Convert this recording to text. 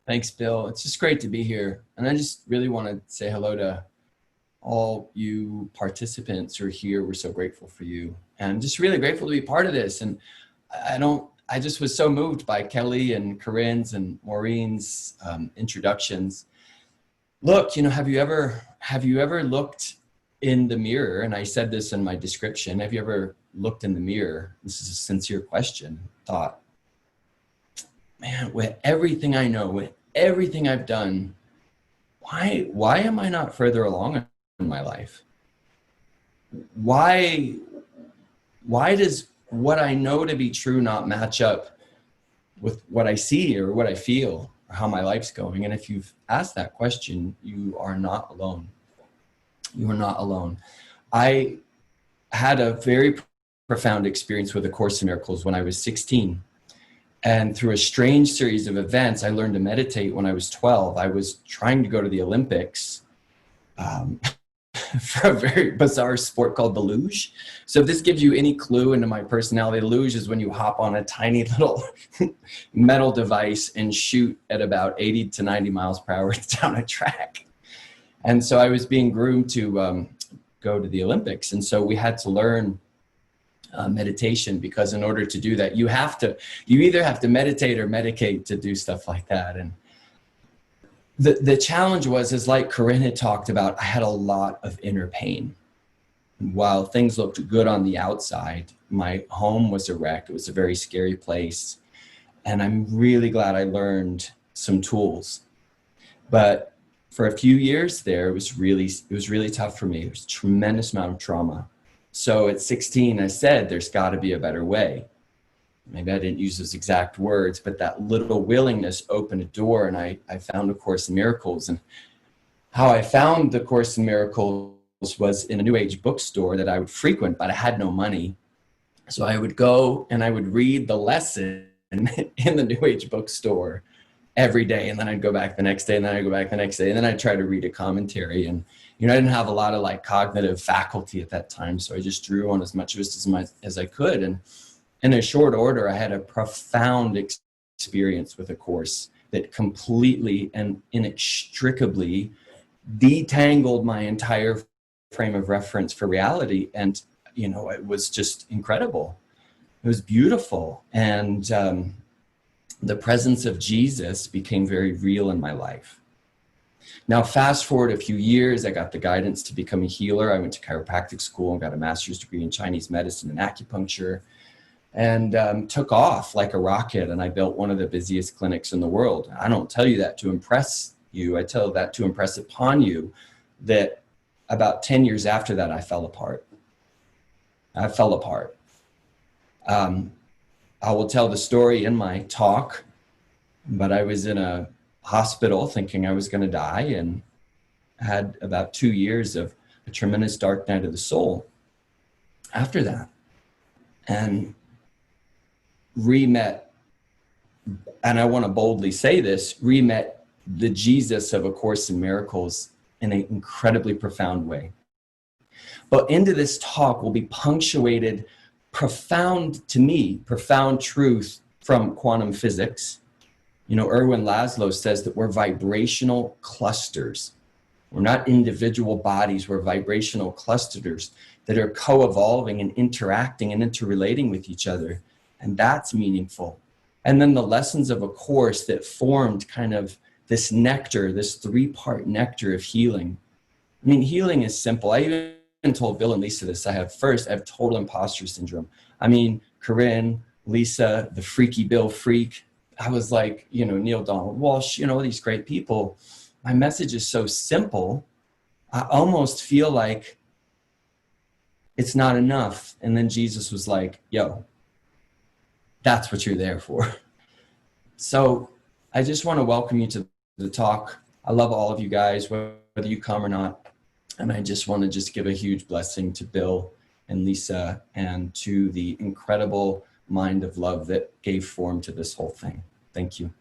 Thanks, Bill. It's just great to be here. And I just really want to say hello to all you participants who are here. We're so grateful for you. And I'm just really grateful to be part of this. And I just was so moved by Kelly and Corinne's and Maureen's introductions. Look, have you ever looked in the mirror? And I said this in my description. Have you ever looked in the mirror? This is a sincere question. Thought, man, with everything I know, with everything I've done, why am I not further along in my life? Why does what I know to be true not match up with what I see or what I feel or how my life's going? And if you've asked that question, you are not alone. You are not alone. I had a very profound experience with A Course in Miracles when I was 16. And through a strange series of events, I learned to meditate when I was 12. I was trying to go to the Olympics for a very bizarre sport called the luge. So if this gives you any clue into my personality, the luge is when you hop on a tiny little metal device and shoot at about 80 to 90 miles per hour down a track. And so I was being groomed to go to the Olympics. And so we had to learn meditation, because in order to do that, you either have to meditate or medicate to do stuff like that. And the challenge is like Corinne had talked about, I had a lot of inner pain. While things looked good on the outside, my home was a wreck. It was a very scary place. And I'm really glad I learned some tools. But for a few years there, it was really tough for me. It was a tremendous amount of trauma. So at 16, I said, there's got to be a better way. Maybe I didn't use those exact words, but that little willingness opened a door, and I found A Course in Miracles. And how I found the Course in Miracles was in a New Age bookstore that I would frequent, but I had no money. So I would go and I would read the lesson in the New Age bookstore every day. And then I'd go back the next day, and then I'd go back the next day. And then I'd try to read a commentary. And, I didn't have a lot of cognitive faculty at that time. So I just drew on as much as I could. And in a short order, I had a profound experience with A Course that completely and inextricably detangled my entire frame of reference for reality. And, it was just incredible. It was beautiful. And the presence of Jesus became very real in my life. Now, fast forward a few years, I got the guidance to become a healer. I went to chiropractic school and got a master's degree in Chinese medicine and acupuncture, and took off like a rocket. And I built one of the busiest clinics in the world. I don't tell you that to impress you. I tell that to impress upon you that about 10 years after that, I fell apart. I will tell the story in my talk, but I was in a hospital thinking I was going to die, and had about 2 years of a tremendous dark night of the soul after that, and re-met, and I want to boldly say this, re-met the Jesus of A Course in Miracles in an incredibly profound way. But into this talk will be punctuated profound truth from quantum physics. Erwin Laszlo says that we're vibrational clusters. We're not individual bodies, we're vibrational clusters that are co-evolving and interacting and interrelating with each other. And that's meaningful. And then the lessons of A Course that formed kind of this nectar, this 3-part nectar of healing. Healing is simple. I even told Bill and Lisa this. I have total imposter syndrome. Corinne, Lisa, the freaky Bill freak. I was like, Neil Donald Walsh, these great people. My message is so simple. I almost feel like it's not enough. And then Jesus was like, yo, that's what you're there for. So I just want to welcome you to the talk. I love all of you guys, whether you come or not. And I just want to give a huge blessing to Bill and Lisa and to the incredible mind of love that gave form to this whole thing. Thank you.